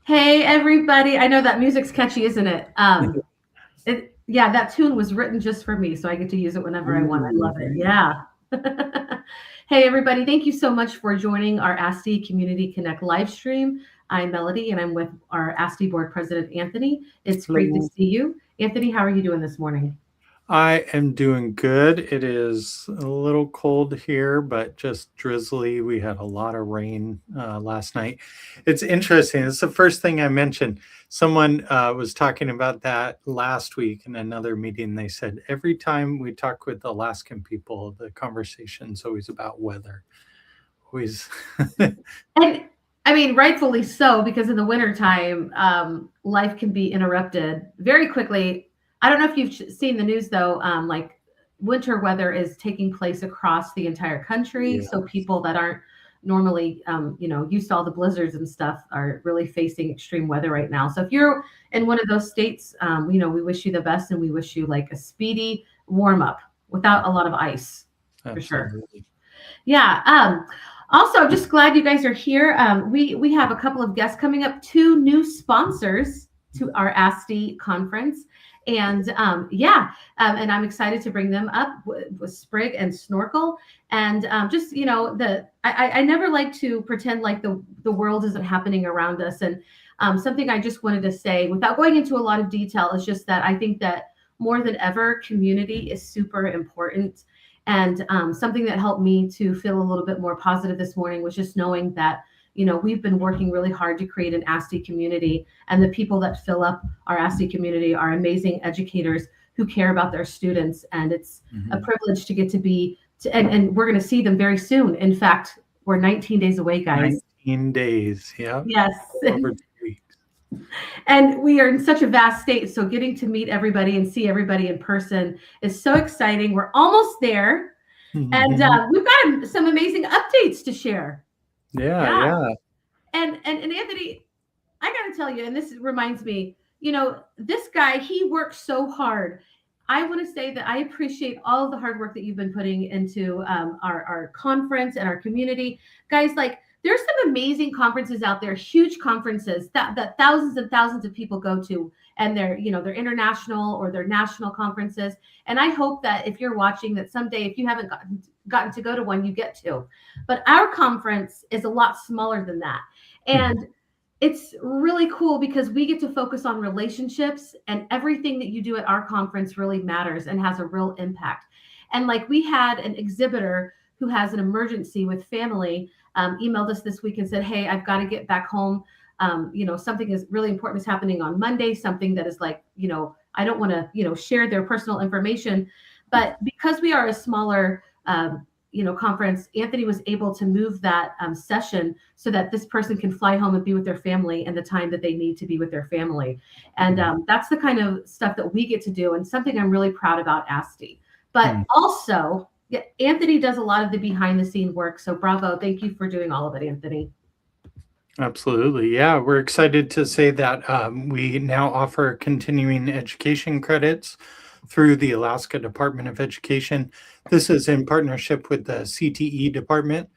Hey everybody! I know that music's catchy, isn't it? Yeah, that tune was written just for me, so I get to use it whenever I want. I Ooh, love it. Yeah. Hey everybody! Thank you so much for joining our ASTE Community Connect live stream. I'm Melody, and I'm with our ASTE Board President Anthony. It's great to hello. see you, Anthony. How are you doing this morning? I am doing good. It is a little cold here, but just drizzly. We had a lot of rain last night. It's interesting. It's the first thing I mentioned. Someone was talking about that last week in another meeting. They said every time we talk with Alaskan people, the conversation's always about weather. Always. And I mean, rightfully so, because in the wintertime, life can be interrupted very quickly. I don't know if you've seen the news though, like winter weather is taking place across the entire country. Yeah. So people that aren't normally, used to all the blizzards and stuff are really facing extreme weather right now. So if you're in one of those states, we wish you the best and we wish you like a speedy warm up without a lot of ice for sure. Absolutely. Yeah. Also, I'm just glad you guys are here. We have a couple of guests coming up, two new sponsors to our ASTE conference. And and I'm excited to bring them up with Sprig and Snorkl. And I never like to pretend like the world isn't happening around us. And something I just wanted to say, without going into a lot of detail, is just that I think that more than ever, community is super important. And something that helped me to feel a little bit more positive this morning was just knowing that, we've been working really hard to create an ASTE community. And the people that fill up our ASTE community are amazing educators who care about their students. And it's a Mhm. privilege to get to be, and we're going to see them very soon. In fact, we're 19 days away, guys. 19 days. Yeah. Yes. Over 2 weeks. And we are in such a vast state. So getting to meet everybody and see everybody in person is so exciting. We're almost there. And Mhm. we've got some amazing updates to share. Yeah, Yeah. yeah. And Anthony, I got to tell you, and this reminds me, this guy, he works so hard. I want to say that I appreciate all of the hard work that you've been putting into our conference and our community. Guys, like, there's some amazing conferences out there, huge conferences that thousands and thousands of people go to, and they're international or they're national conferences. And I hope that if you're watching, that someday, if you haven't gotten to go to one, you get to. But our conference is a lot smaller than that. Mhm. And it's really cool because we get to focus on relationships, and everything that you do at our conference really matters and has a real impact. And like, we had an exhibitor who has an emergency with family, emailed us this week and said, hey, I've got to get back home. Something is really important is happening on Monday, something that is like, I don't want to, share their personal information. But because we are a smaller conference, Anthony was able to move that session so that this person can fly home and be with their family in the time that they need to be with their family. And Mhm. that's the kind of stuff that we get to do, and something I'm really proud about ASTE. But Mhm. also, yeah, Anthony does a lot of the behind the scene work. So bravo. Thank you for doing all of it, Anthony. Absolutely. Yeah, we're excited to say that we now offer continuing education credits through the Alaska Department of Education. This is in partnership with the CTE department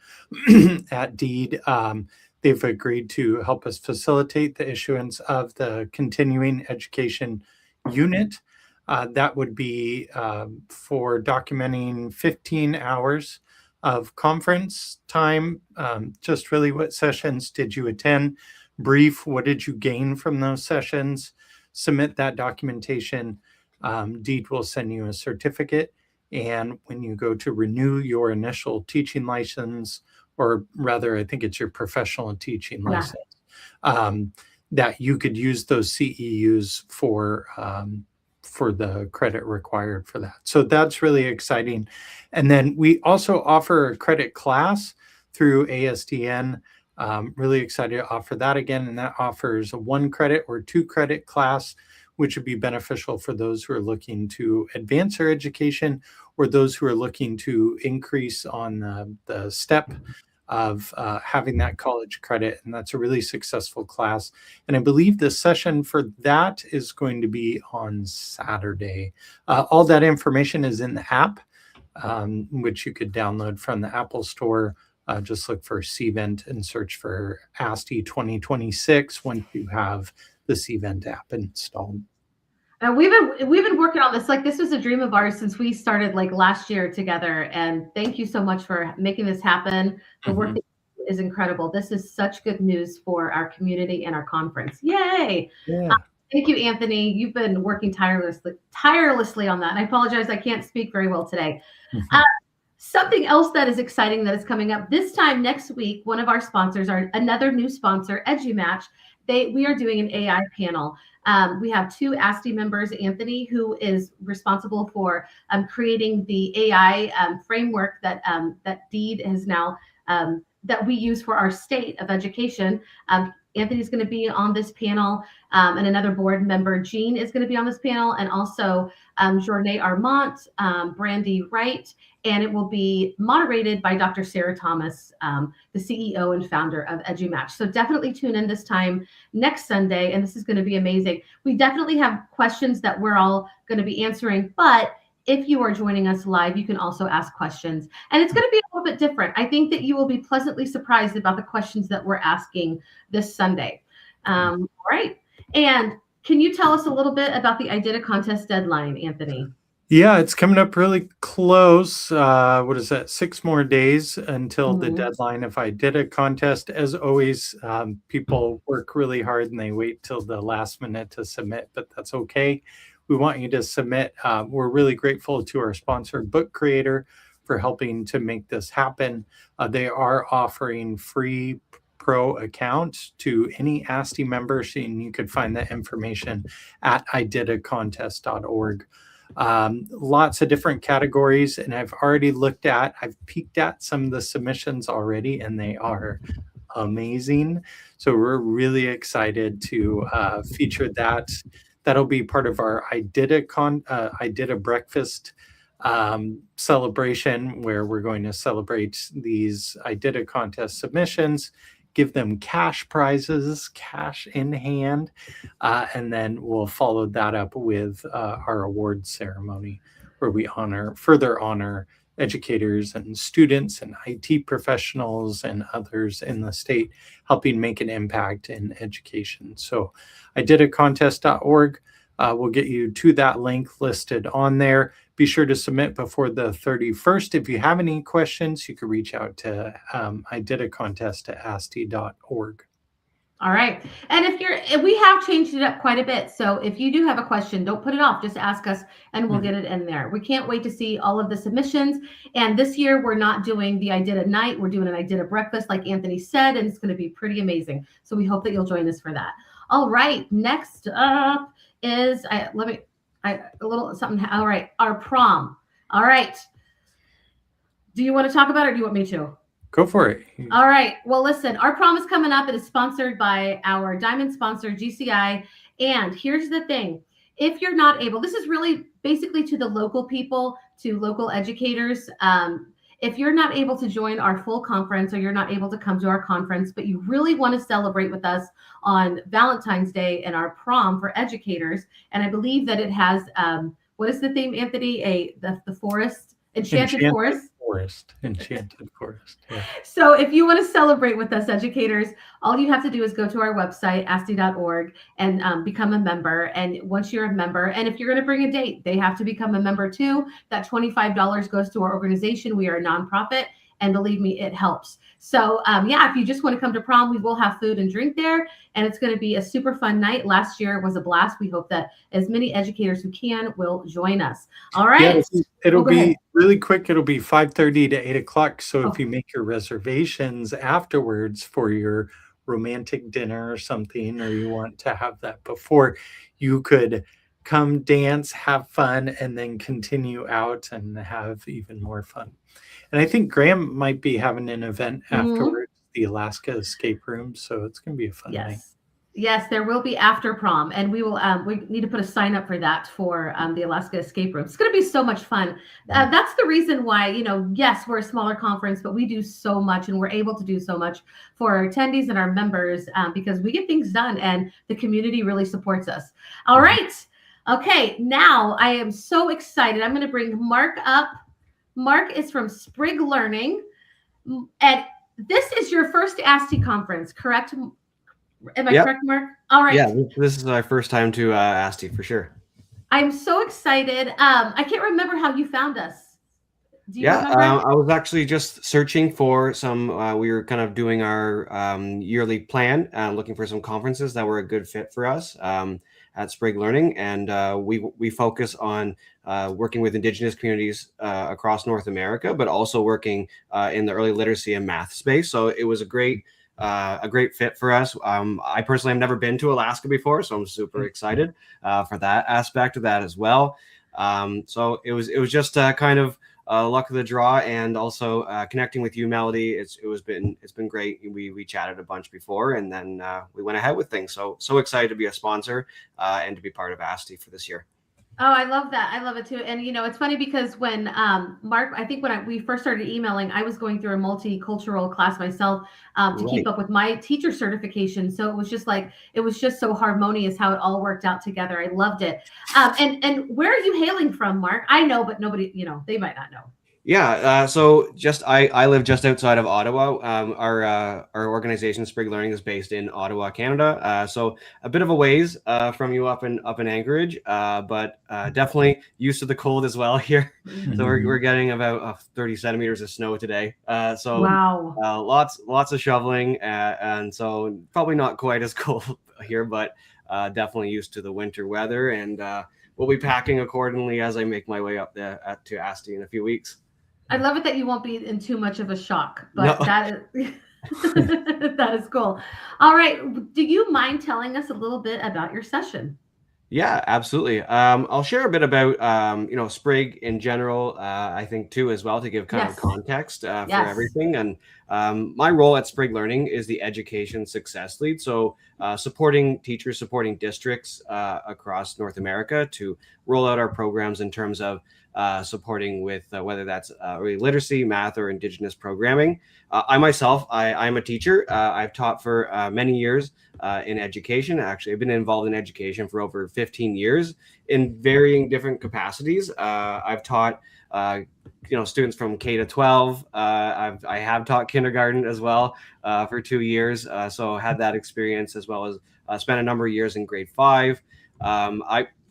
at DEED. They've agreed to help us facilitate the issuance of the continuing education unit. That would be for documenting 15 hours of conference time. Just really, what sessions did you attend? Brief, what did you gain from those sessions? Submit that documentation. DEED will send you a certificate. And when you go to renew your initial teaching license, or rather, I think it's your professional teaching Yeah. license, that you could use those CEUs for the credit required for that. So that's really exciting. And then we also offer a credit class through ASTN. Really excited to offer that again. And that offers a 1 credit or 2 credit class, which would be beneficial for those who are looking to advance their education or those who are looking to increase on the step of having that college credit. And that's a really successful class. And I believe the session for that is going to be on Saturday. All that information is in the app, which you could download from the Apple Store Just look for Cvent and search for ASTE 2026 once you have the Cvent app installed. And we've been working on this. Like, this was a dream of ours since we started like last year together. And thank you so much for making this happen. The work is incredible. This is such good news for our community and our conference. Yay! Yeah. Thank you, Anthony. You've been working tirelessly on that. And I apologize, I can't speak very well today. Something else that is exciting that is coming up this time next week, one of our sponsors, another new sponsor, EduMatch. We are doing an AI panel. We have two ASTE members, Anthony, who is responsible for creating the AI framework that DEED has now, that we use for our state of education. Anthony's going to be on this panel, and another board member, Jean, is going to be on this panel, and also Journée Armand, Brandy Wright, and it will be moderated by Dr. Sarah Thomas, the CEO and founder of EduMatch. So definitely tune in this time next Sunday, and this is going to be amazing. We definitely have questions that we're all going to be answering, but if you are joining us live, you can also ask questions, and it's going to be a little bit different. I think that you will be pleasantly surprised about the questions that we're asking this Sunday. All right. And can you tell us a little bit about the I Did a Contest deadline, Anthony? Yeah, it's coming up really close. What is that? 6 more days until the deadline. If I did a contest, as always, people work really hard and they wait till the last minute to submit, but that's okay. We want you to submit. We're really grateful to our sponsor, Book Creator, for helping to make this happen. They are offering free pro accounts to any ASTE members, and you could find that information at ididacontest.org. Lots of different categories, and I've peeked at some of the submissions already, and they are amazing. So we're really excited to feature that. That'll be part of our I Did a Breakfast celebration, where we're going to celebrate these I Did a Contest submissions, give them cash prizes, cash in hand, and then we'll follow that up with our awards ceremony, where we further honor educators and students and IT professionals and others in the state helping make an impact in education. So ididacontest.org will get you to that link listed on there. Be sure to submit before the 31st. If you have any questions, you can reach out to ididacontest@asti.org. All right. And we have changed it up quite a bit. So if you do have a question, don't put it off. Just ask us and we'll get it in there. We can't wait to see all of the submissions. And this year we're not doing the I Did a Night. We're doing an I Did a Breakfast, like Anthony said, and it's going to be pretty amazing. So we hope that you'll join us for that. All right. Next up is, a little something. All right. Our prom. All right. Do you want to talk about it, or do you want me to? Go for it. All right. Well, listen, our prom is coming up. It is sponsored by our diamond sponsor, GCI. And here's the thing. If you're not able, this is really basically to the local people, to local educators. If you're not able to join our full conference, or you're not able to come to our conference, but you really want to celebrate with us on Valentine's Day and our prom for educators, and I believe that it has, what is the theme, Anthony? The forest, Enchanted Forest. Enchanted Forest. Yeah. So if you want to celebrate with us, educators, all you have to do is go to our website, asti.org, and become a member. And once you're a member, and if you're going to bring a date, they have to become a member too. That $25 goes to our organization. We are a nonprofit, and believe me, it helps. So if you just want to come to prom, we will have food and drink there, and it's going to be a super fun night. Last year was a blast. We hope that as many educators who can will join us. All right. Yeah, it'll be really quick. It'll be 5:30 to 8 o'clock. So if you make your reservations afterwards for your romantic dinner or something, or you want to have that before, you could come dance, have fun, and then continue out and have even more fun. And I think Graham might be having an event afterwards, the Alaska Escape Room. So it's going to be a fun night. Yes, there will be after prom, and we will. We need to put a sign up for that for the Alaska Escape Room. It's going to be so much fun. That's the reason why, yes, we're a smaller conference, but we do so much, and we're able to do so much for our attendees and our members because we get things done, and the community really supports us. All right. Okay, now I am so excited. I'm going to bring Mark up. Mark is from Sprig Learning. And this is your first ASTE conference, correct? Am I Yep. correct, Mark? All right. Yeah, this is our first time to ASTE for sure. I'm so excited. I can't remember how you found us. Do you remember? I was actually just searching for some. We were kind of doing our yearly plan, looking for some conferences that were a good fit for us at Sprig Learning, and we focus on working with Indigenous communities across North America, but also working in the early literacy and math space. So it was a great fit for us. I personally have never been to Alaska before, so I'm super excited for that aspect of that as well. So it was just kind of luck of the draw, and also connecting with you, Melody. It's been great. We chatted a bunch before, and then we went ahead with things. So excited to be a sponsor and to be part of ASTE for this year. Oh, I love that. I love it too. And it's funny because when Mark, I think when we first started emailing, I was going through a multicultural class myself to keep up with my teacher certification. So it was just so harmonious how it all worked out together. I loved it. And where are you hailing from, Mark? I know, but nobody, they might not know. Yeah, so I live just outside of Ottawa. Our organization, Sprig Learning, is based in Ottawa, Canada. So a bit of a ways from you up in Anchorage, but definitely used to the cold as well here. Mm-hmm. So we're getting about 30 centimeters of snow today. So wow, lots of shoveling, and so probably not quite as cold here, but definitely used to the winter weather, and we'll be packing accordingly as I make my way up there to ASTE in a few weeks. I love it that you won't be in too much of a shock, but no. That is that is cool. All right. Do you mind telling us a little bit about your session? Yeah, absolutely. I'll share a bit about, Sprig in general, I think too, as well, to give kind of context for everything. And my role at Sprig Learning is the education success lead. So supporting teachers, supporting districts across North America to roll out our programs in terms of supporting with whether that's early literacy, math, or Indigenous programming. I myself, I'm a teacher. I've taught for many years in education. Actually, I've been involved in education for over 15 years in varying different capacities. I've taught students from K to 12. I have taught kindergarten as well for 2 years. So had that experience, as well as spent a number of years in grade 5.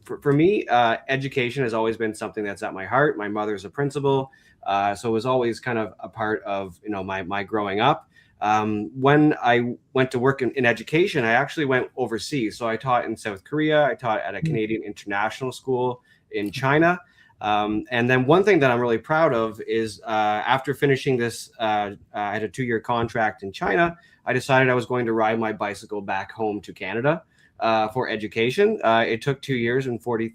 For me, education has always been something that's at my heart. My mother's a principal, so it was always kind of a part of my growing up. When I went to work in education, I actually went overseas. So I taught in South Korea. I taught at a Canadian international school in China. And then one thing that I'm really proud of is after finishing this, I had a 2-year contract in China. I decided I was going to ride my bicycle back home to Canada for education. It took 2 years and 40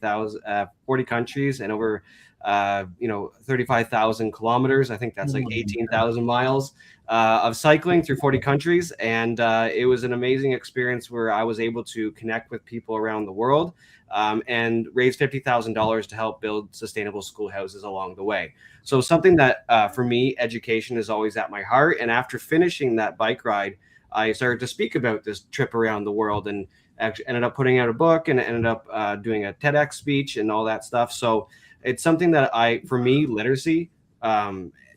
countries and over 35,000 kilometers. I think that's like 18,000 miles of cycling through 40 countries. And it was an amazing experience where I was able to connect with people around the world and raise $50,000 to help build sustainable schoolhouses along the way. So something that for me, education is always at my heart. And after finishing that bike ride, I started to speak about this trip around the world, and actually ended up putting out a book, and ended up doing a TEDx speech and all that stuff. So it's something that for me, literacy,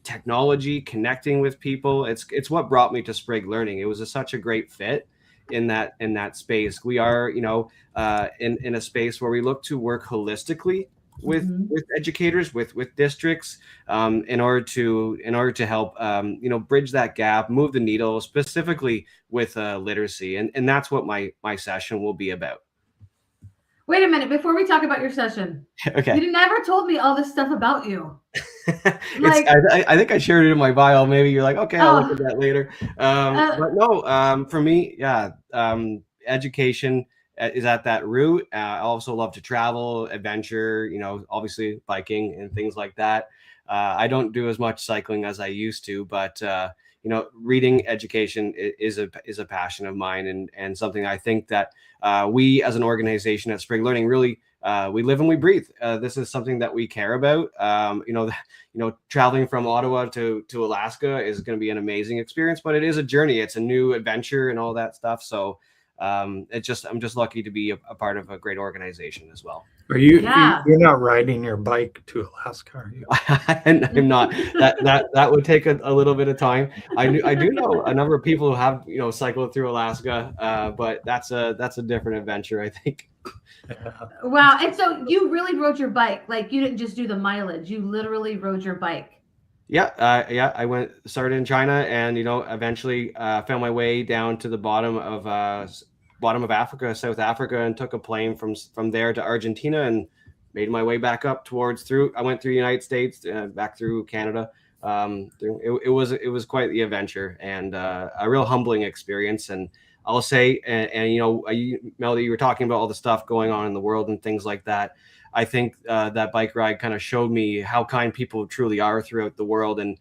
technology, connecting with people, it's what brought me to Sprig Learning. It was such a great fit in that space. We are, in a space where we look to work holistically with educators, with districts, in order to help bridge that gap, move the needle, specifically with literacy, and that's what my session will be about. Wait a minute, before we talk about your session, okay, you never told me all this stuff about you. I think I shared it in my bio. Maybe you're like, okay, I'll look at that later. But no, for me, education is at that root. I also love to travel, adventure, obviously biking and things like that. I don't do as much cycling as I used to, but reading, education is a passion of mine, and something I think that we as an organization at Sprig Learning really we live and we breathe. This is something that we care about. Traveling from Ottawa to Alaska is going to be an amazing experience, but it is a journey. It's a new adventure and all that stuff. So I'm just lucky to be a part of a great organization as well. Are you? Yeah. You're not riding your bike to Alaska, are you? I'm not. That would take a little bit of time. I do know a number of people who have cycled through Alaska, but that's a different adventure, I think. Yeah. Wow. And so you really rode your bike. Like you didn't just do the mileage. You literally rode your bike. Yeah. I started in China, and eventually found my way down to the bottom of Africa, South Africa, and took a plane from there to Argentina, and made my way back up I went through the United States, back through Canada. It was quite the adventure, and a real humbling experience. And I'll say, Mel, that you were talking about all the stuff going on in the world and things like that. I think that bike ride kind of showed me how kind people truly are throughout the world. And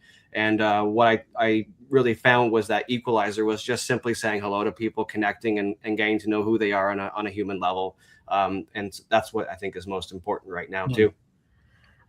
what I really found was that equalizer was just simply saying hello to people, connecting and getting to know who they are on a human level. And that's what I think is most important right now too.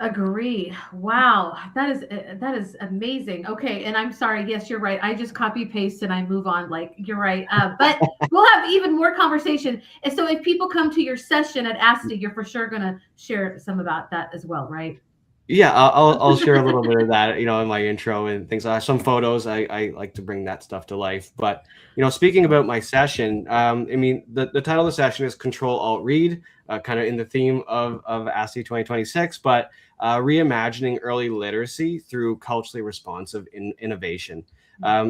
Agree. Wow. That is amazing. Okay. And I'm sorry. Yes, you're right. I just copy paste and I move on. Like you're right. But we'll have even more conversation. And so if people come to your session at ASTE, you're for sure going to share some about that as well, right? Yeah, I'll share a little bit of that, in my intro and things. Some photos. I like to bring that stuff to life. But speaking about my session, the title of the session is Control Alt Read, kind of in the theme of ASTE 2026, but reimagining early literacy through culturally responsive innovation.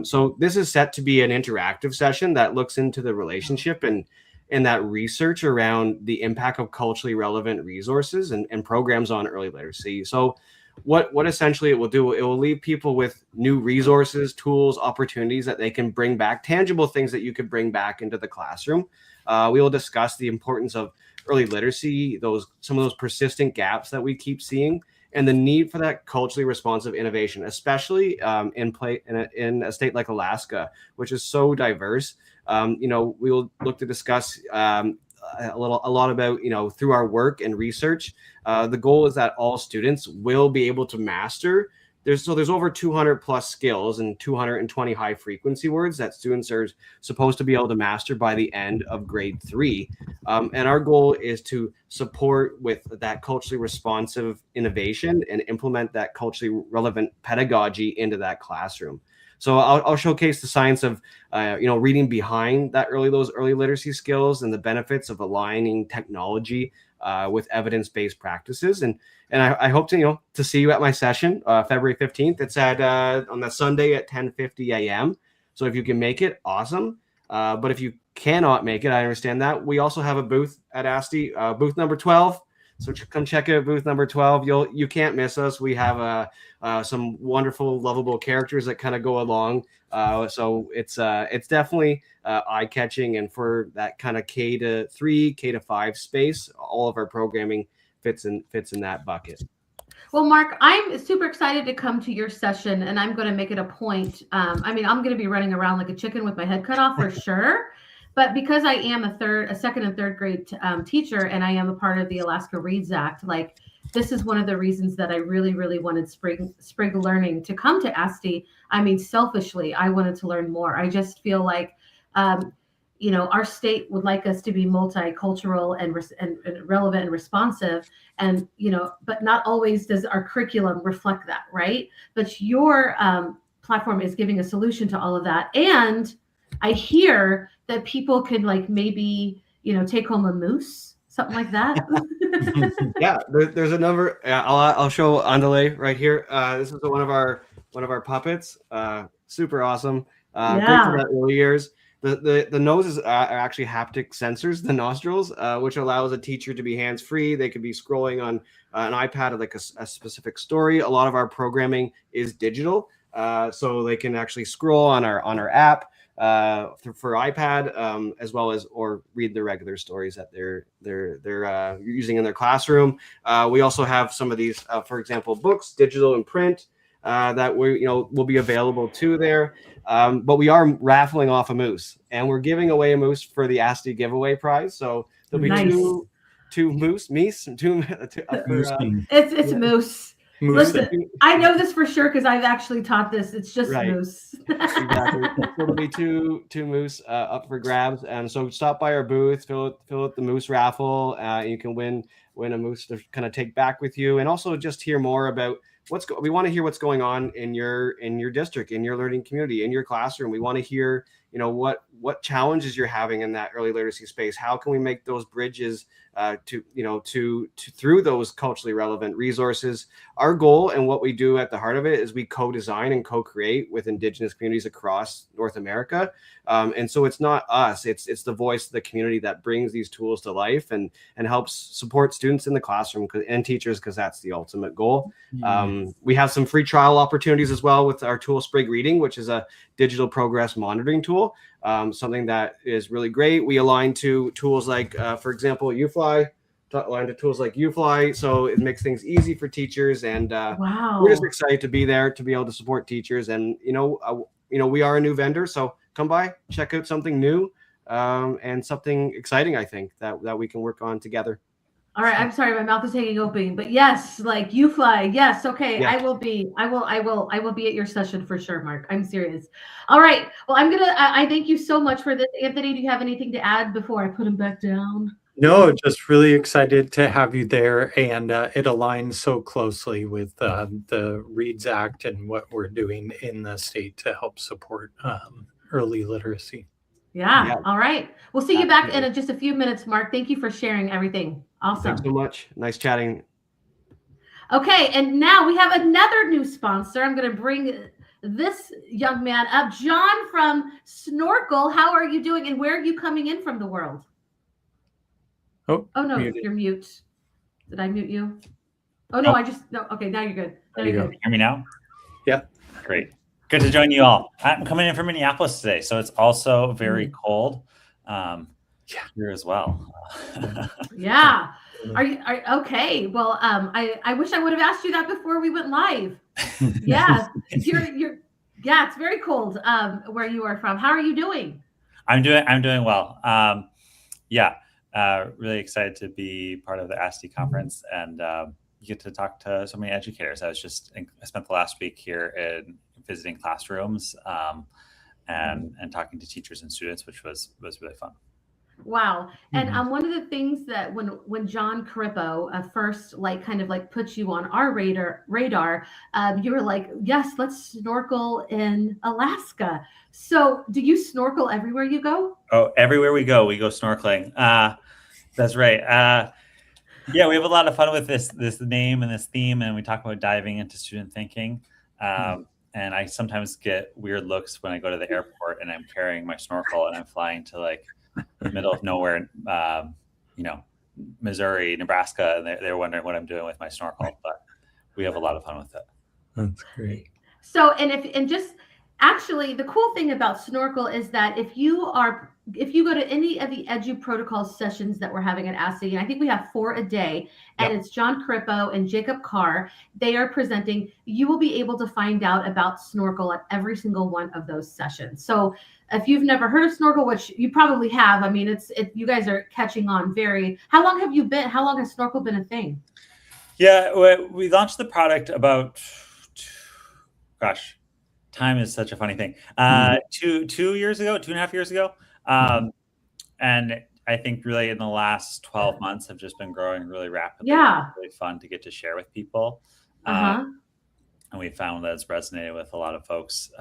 So this is set to be an interactive session that looks into the relationship and that research around the impact of culturally relevant resources and programs on early literacy. So what essentially it will leave people with new resources, tools, opportunities that they can bring back, tangible things that you could bring back into the classroom. We will discuss the importance of early literacy, some of those persistent gaps that we keep seeing, and the need for that culturally responsive innovation, especially in a state like Alaska, which is so diverse. We will look to discuss a lot about, through our work and research. The goal is that all students will be able to master. There's over 200 plus skills and 220 high frequency words that students are supposed to be able to master by the end of grade 3. And our goal is to support with that culturally responsive innovation and implement that culturally relevant pedagogy into that classroom. So I'll showcase the science of, reading behind those early literacy skills and the benefits of aligning technology with evidence-based practices. And I hope to see you at my session, February 15th. It's on the Sunday at 10:50 a.m. So if you can make it, awesome. But if you cannot make it, I understand that. We also have a booth at ASTE, booth number 12. So come check out booth number 12. You can't miss us. We have some wonderful, lovable characters that kind of go along. So it's definitely eye-catching, and for that kind of K-3, K-5 space, all of our programming fits in that bucket. Well, Mark, I'm super excited to come to your session, and I'm going to make it a point. I'm going to be running around like a chicken with my head cut off for sure. But because I am a second and third grade teacher, and I am a part of the Alaska Reads Act, like this is one of the reasons that I really, really wanted Sprig Learning to come to ASTE. Selfishly, I wanted to learn more. I just feel like, our state would like us to be multicultural and relevant and responsive, and but not always does our curriculum reflect that, right? But your platform is giving a solution to all of that, and I hear that people could maybe take home a moose, something like that. Yeah, there's a number. I'll show Andale right here. This is one of our puppets. Super awesome. Great for that early years. The noses are actually haptic sensors, the nostrils, which allows a teacher to be hands-free. They could be scrolling on an iPad like a specific story. A lot of our programming is digital, so they can actually scroll on our app for iPad, as well as or read the regular stories that they're using in their classroom. We also have some of these, for example, books, digital and print, that will be available too there. But we are raffling off a moose, and we're giving away a moose for the ASTE giveaway prize. So there'll be two moose. It's moose. Moose. Listen, I know this for sure because I've actually taught this. It's just Right. moose. Exactly. So there'll be two moose up for grabs, and so stop by our booth, fill out the moose raffle. You can win a moose to kind of take back with you, and also just hear more about we want to hear what's going on in your district, in your learning community, in your classroom. We want to hear, what challenges you're having in that early literacy space. How can we make those bridges to through those culturally relevant resources? Our goal and what we do at the heart of it is we co-design and co-create with Indigenous communities across North America. And so it's not us, it's the voice of the community that brings these tools to life and helps support students in the classroom and teachers, because that's the ultimate goal. We have some free trial opportunities as well with our tool Sprig Reading, which is a digital progress monitoring tool, something that is really great. We align to tools like, for example, UFly, aligned to tools like UFly, so it makes things easy for teachers. And Wow. We're just excited to be there to be able to support teachers. And we are a new vendor, so come by, check out something new and something exciting. I think that we can work on together. All right, I'm sorry, my mouth is hanging open, but yes, like UFly, yes, okay, Yeah. I will be at your session for sure, Mark. I'm serious. All right, well, I thank you so much for this. Anthony, do you have anything to add before I put him back down? No, just really excited to have you there, and it aligns so closely with the READS Act and what we're doing in the state to help support early literacy. Yeah. All right. We'll see you back Absolutely. in just a few minutes, Mark. Thank you for sharing everything. Awesome. Thanks so much. Nice chatting. Okay, and now we have another new sponsor. I'm going to bring this young man up. John from Snorkl. How are you doing, and where are you coming in from the world? Oh no, muted. You're mute. Did I mute you? Oh no, no. Okay, now you're good. There you go. Can you hear me now? Yeah. Great. Good to join you all. I'm coming in from Minneapolis today, so it's also very cold here as well. Yeah. Are you okay? Well, I wish I would have asked you that before we went live. Yeah. Yeah, it's very cold where you are from. How are you doing? I'm doing well. Really excited to be part of the ASTE conference and get to talk to so many educators. I spent the last week here in visiting classrooms and talking to teachers and students, which was really fun. Wow. And one of the things that when John Carippo first kind of put you on our radar, you were like, yes, let's snorkel in Alaska. So do you snorkel everywhere you go? Oh, everywhere we go snorkeling. That's right. We have a lot of fun with this name and this theme, and we talk about diving into student thinking. And I sometimes get weird looks when I go to the airport and I'm carrying my snorkel and I'm flying to the middle of nowhere, Missouri, Nebraska, and they're wondering what I'm doing with my snorkel. But we have a lot of fun with it. That's great. So, actually, the cool thing about Snorkl is that if you go to any of the Edu Protocol sessions that we're having at ASTE, and I think we have 4 a day, and it's John Carippo and Jacob Carr, they are presenting, you will be able to find out about Snorkl at every single one of those sessions. So if you've never heard of Snorkl, which you probably have, I mean, you guys are catching on how long has Snorkl been a thing? Yeah, we launched the product about, time is such a funny thing. 2 years ago, 2.5 years ago. And I think really in the last 12 months have just been growing really rapidly. Yeah. It's really fun to get to share with people. And we found that it's resonated with a lot of folks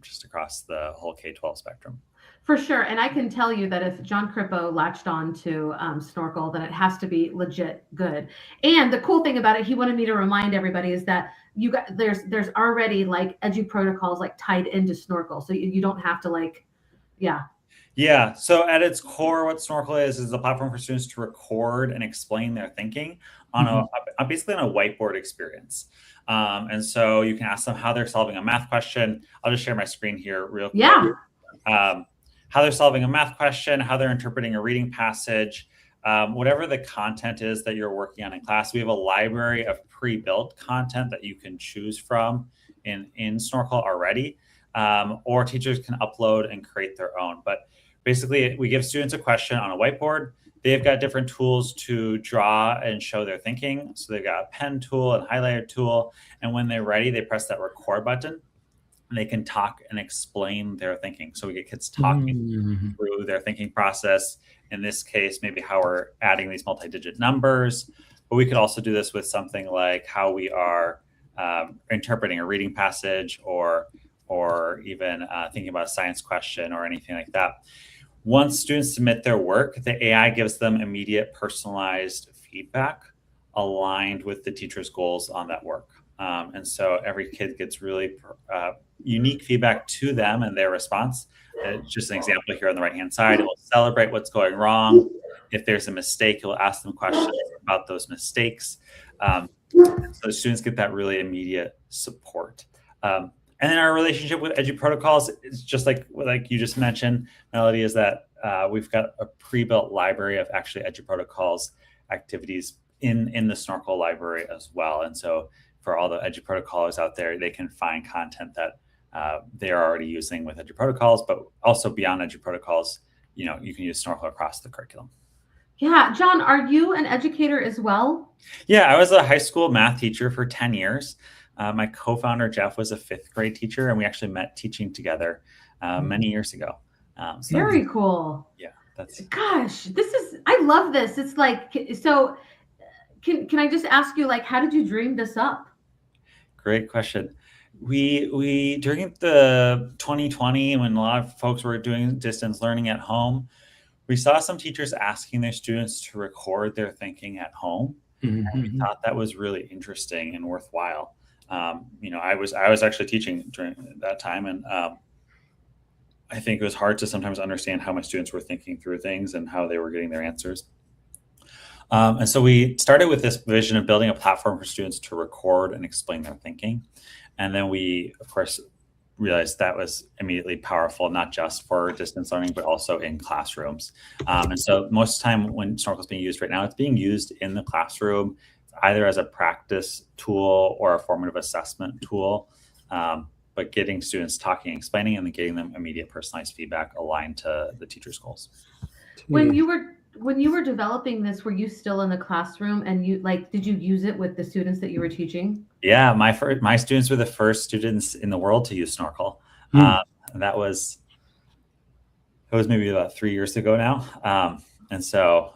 just across the whole K-12 spectrum. For sure. And I can tell you that if John Carippo latched on to Snorkl, then it has to be legit good. And the cool thing about it, he wanted me to remind everybody, is that there's already Edu Protocols tied into Snorkl. So you don't have to Yeah. So at its core, what Snorkl is a platform for students to record and explain their thinking on basically on a whiteboard experience. And so you can ask them how they're solving a math question. I'll just share my screen here real quick. Yeah. How they're solving a math question, how they're interpreting a reading passage, whatever the content is that you're working on in class. We have a library of pre-built content that you can choose from in Snorkl already, or teachers can upload and create their own. But basically, we give students a question on a whiteboard. they've got different tools to draw and show their thinking. So they've got a pen tool and highlighter tool. And when they're ready, they press that record button and they can talk and explain their thinking. So we get kids talking through their thinking process. In this case, maybe how we're adding these multi-digit numbers. But we could also do this with something like how we are interpreting a reading passage or even thinking about a science question or anything like that. Once students submit their work, the AI gives them immediate personalized feedback aligned with the teacher's goals on that work. And so every kid gets really unique feedback to them and their response. Just an example here on the right-hand side, it will celebrate what's going wrong. If there's a mistake, it will ask them questions about those mistakes. So students get that really immediate support. And then our relationship with EduProtocols is just like you just mentioned, Melody, is that we've got a pre-built library of actually EduProtocols activities in the Snorkl library as well. And so for all the EduProtocolers out there, they can find content that they are already using with EduProtocols, but also beyond EduProtocols, you can use Snorkl across the curriculum. Yeah, John, are you an educator as well? Yeah, I was a high school math teacher for 10 years. My co-founder, Jeff, was a 5th grade teacher, and we actually met teaching together many years ago. Very cool. Yeah, gosh, I love this. It's like, so can I just ask you, how did you dream this up? Great question. We during the 2020, when a lot of folks were doing distance learning at home, we saw some teachers asking their students to record their thinking at home. And we thought that was really interesting and worthwhile. I was actually teaching during that time, and I think it was hard to sometimes understand how my students were thinking through things and how they were getting their answers. And so we started with this vision of building a platform for students to record and explain their thinking. And then we, of course, realized that was immediately powerful, not just for distance learning, but also in classrooms. And so most of the time when Snorkl is being used right now, it's being used in the classroom, either as a practice tool or a formative assessment tool, but getting students talking, explaining, and then getting them immediate personalized feedback aligned to the teacher's goals. When you were developing this, were you still in the classroom, and did you use it with the students that you were teaching? Yeah, my students were the first students in the world to use Snorkl. And that was maybe about 3 years ago now. And so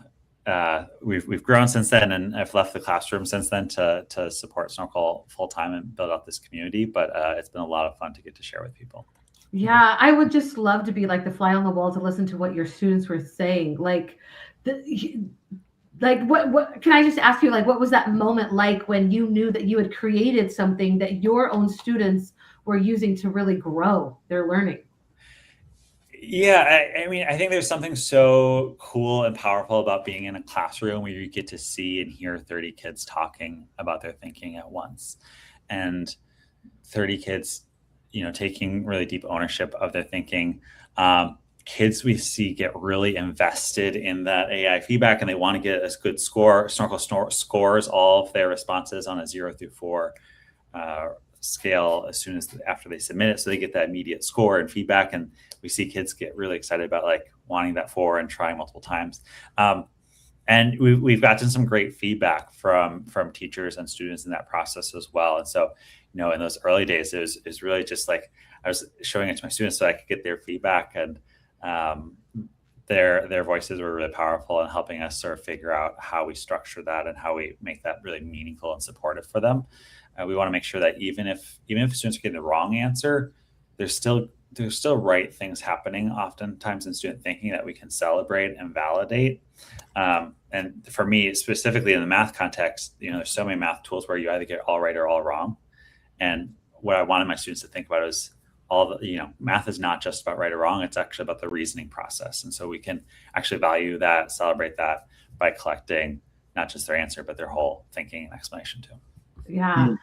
we've grown since then, and I've left the classroom since then to support Snorkl full time and build out this community. But it's been a lot of fun to get to share with people. Yeah, I would just love to be like the fly on the wall to listen to what your students were saying. What can I just ask you, what was that moment like when you knew that you had created something that your own students were using to really grow their learning? Yeah, I mean, I think there's something so cool and powerful about being in a classroom where you get to see and hear 30 kids talking about their thinking at once, and 30 kids, taking really deep ownership of their thinking. Kids we see get really invested in that AI feedback, and they want to get a good score. Snorkl scores all of their responses on a 0 through 4 scale as soon as after they submit it, so they get that immediate score and feedback. And we see kids get really excited about wanting that 4 and trying multiple times. And we've gotten some great feedback from teachers and students in that process as well. And so, in those early days, it was really just I was showing it to my students so I could get their feedback, and their voices were really powerful in helping us sort of figure out how we structure that and how we make that really meaningful and supportive for them. We want to make sure that even if students are getting the wrong answer, there's still right things happening oftentimes in student thinking that we can celebrate and validate. And for me, specifically in the math context, there's so many math tools where you either get all right or all wrong. And what I wanted my students to think about is math is not just about right or wrong. It's actually about the reasoning process. And so we can actually value that, celebrate that by collecting not just their answer, but their whole thinking and explanation too. Yeah.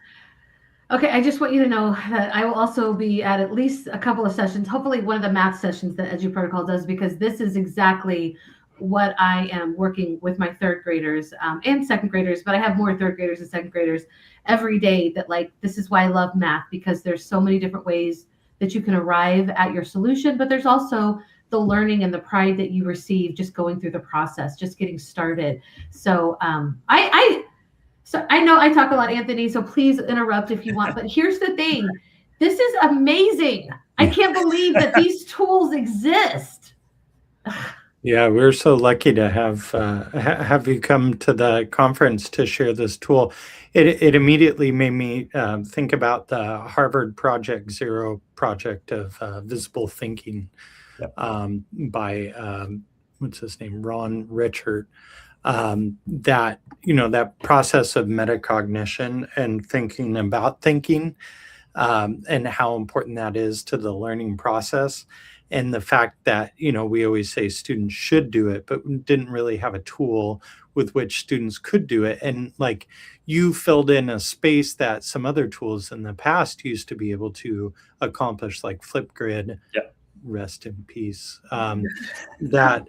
Okay, I just want you to know that I will also be at least a couple of sessions, hopefully one of the math sessions that EduProtocol does, because this is exactly what I am working with my 3rd graders and 2nd graders, but I have more 3rd graders and 2nd graders every day that this is why I love math, because there's so many different ways that you can arrive at your solution, but there's also the learning and the pride that you receive just going through the process, just getting started. So so I know I talk a lot, Anthony, so please interrupt if you want. But here's the thing. This is amazing. I can't believe that these tools exist. Yeah, we're so lucky to have you come to the conference to share this tool. It immediately made me think about the Harvard Project Zero project of visible thinking. Yep. By what's his name, Ron Richard. That that process of metacognition and thinking about thinking, and how important that is to the learning process. And the fact that, we always say students should do it, but we didn't really have a tool with which students could do it. And like you filled in a space that some other tools in the past used to be able to accomplish, like Flipgrid. Yeah. Rest in peace. That,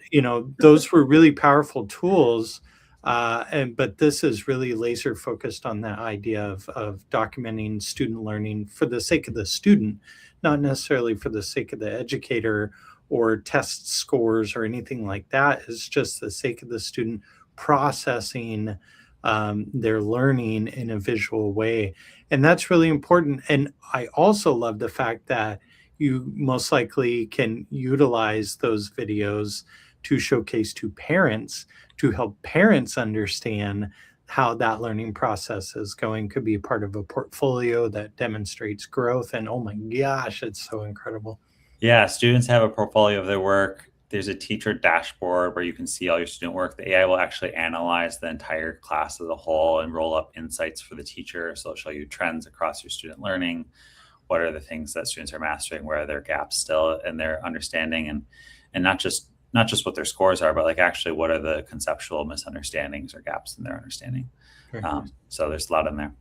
those were really powerful tools. But this is really laser focused on that idea of documenting student learning for the sake of the student, not necessarily for the sake of the educator or test scores or anything like that. It's just the sake of the student processing their learning in a visual way. And that's really important. And I also love the fact that you most likely can utilize those videos to showcase to parents, to help parents understand how that learning process is going. Could be part of a portfolio that demonstrates growth. And oh my gosh, it's so incredible. Yeah, students have a portfolio of their work. There's a teacher dashboard where you can see all your student work. The AI will actually analyze the entire class as a whole and roll up insights for the teacher. So it'll show you trends across your student learning. What are the things that students are mastering? Where are their gaps still in their understanding? And not just what their scores are, but like actually what are the conceptual misunderstandings or gaps in their understanding. So there's a lot in there.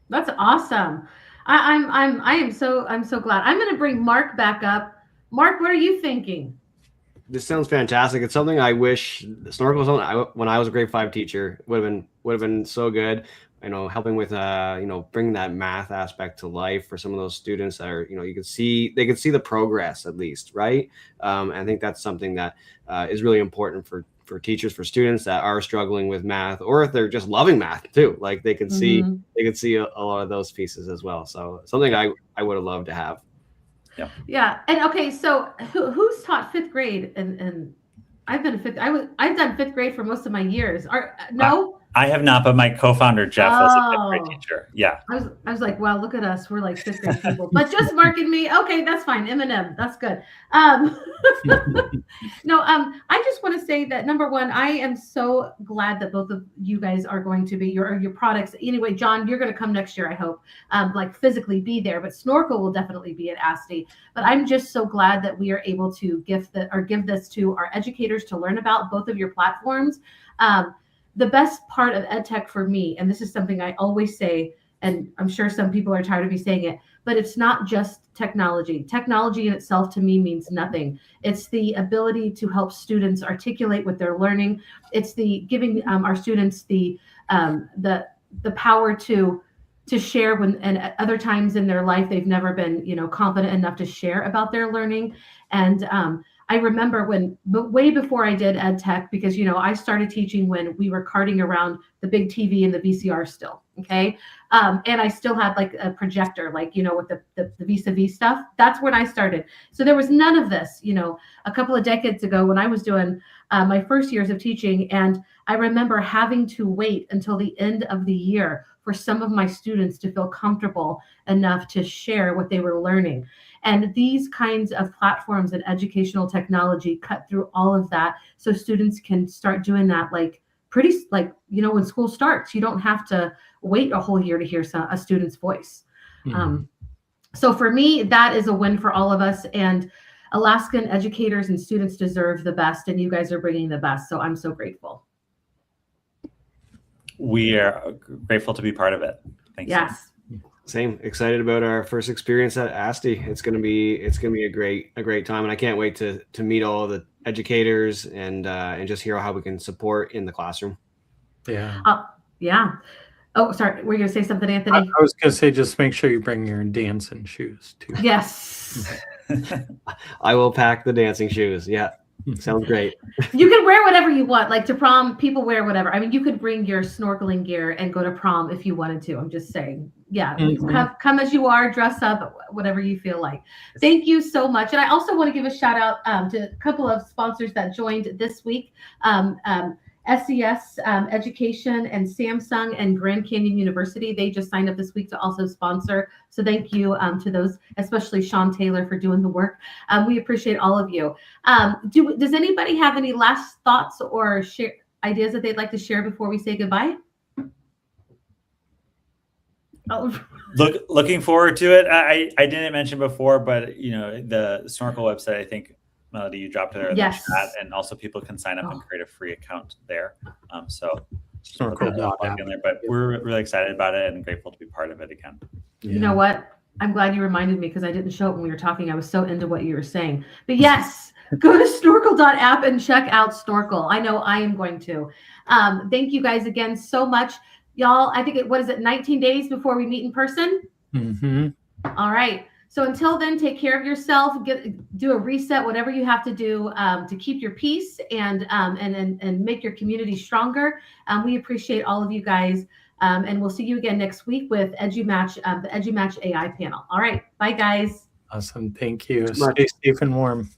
That's awesome. I'm so glad. I'm going to bring Mark back up. Mark, what are you thinking? This sounds fantastic. It's something I wish Snorkl was on. When I was a grade 5 teacher, would have been so good. Helping with bringing that math aspect to life for some of those students that are, they could see the progress at least, right? I think that's something that is really important for teachers, for students that are struggling with math, or if they're just loving math too. Like they can see a lot of those pieces as well. So something I would have loved to have. Yeah. And okay, so who's taught 5th grade? And I've been I've done 5th grade for most of my years. No. I have not, but my co-founder Jeff was a 5th grade teacher. Yeah. I was like, wow, look at us. We're like 5th grade people. But just Mark and me. Okay, that's fine. Eminem. That's good. No, I just want to say that number one, I am so glad that both of you guys are going to be your products. Anyway, John, you're going to come next year, I hope. Like physically be there, but Snorkl will definitely be at ASTE. But I'm just so glad that we are able to give this to our educators to learn about both of your platforms. The best part of EdTech for me, and this is something I always say, and I'm sure some people are tired of me saying it, but it's not just technology. Technology in itself to me means nothing. It's the ability to help students articulate what they're learning. It's the giving our students the power to share when, and other times in their life they've never been confident enough to share about their learning. And I remember way before I did EdTech, because, I started teaching when we were carting around the big TV and the VCR still. Okay. And I still had like a projector, like, with the vis-a-vis stuff. That's when I started. So there was none of this, a couple of decades ago when I was doing my first years of teaching. And I remember having to wait until the end of the year for some of my students to feel comfortable enough to share what they were learning. And these kinds of platforms and educational technology cut through all of that, so students can start doing that when school starts. You don't have to wait a whole year to hear a student's voice. So for me, that is a win for all of us. And Alaskan educators and students deserve the best, and you guys are bringing the best. So I'm so grateful. We are grateful to be part of it. Thanks. Yes. Same. Excited about our first experience at ASTE. It's gonna be a great time, and I can't wait to meet all of the educators and just hear how we can support in the classroom. Yeah. Yeah. Oh, sorry. Were you gonna say something, Anthony? I was gonna say, just make sure you bring your dancing shoes too. Yes. I will pack the dancing shoes. Yeah, sounds great. You can wear whatever you want. Like to prom, people wear whatever. I mean, you could bring your snorkeling gear and go to prom if you wanted to. I'm just saying. Yeah, come as you are, dress up, whatever you feel like. Thank you so much. And I also want to give a shout out to a couple of sponsors that joined this week. SES Education and Samsung and Grand Canyon University. They just signed up this week to also sponsor. So thank you to those, especially Sean Taylor, for doing the work. We appreciate all of you. Does anybody have any last thoughts or ideas that they'd like to share before we say goodbye? Oh. Looking forward to it. I didn't mention before, but the Snorkl website, I think, Melody, you dropped it there in the chat, and also people can sign up and create a free account there. So Snorkl.app in there, but we're really excited about it and grateful to be part of it again. Yeah. You know what? I'm glad you reminded me because I didn't show it when we were talking. I was so into what you were saying. But yes, go to snorkl.app and check out Snorkl. I know I am going to. Thank you guys again so much. Y'all, I think what is it, 19 days before we meet in person? Mm-hmm. All right. So until then, take care of yourself, do a reset, whatever you have to do to keep your peace and make your community stronger. We appreciate all of you guys. And we'll see you again next week with EduMatch, the EduMatch AI panel. All right. Bye, guys. Awesome. Thank you. Stay safe and warm.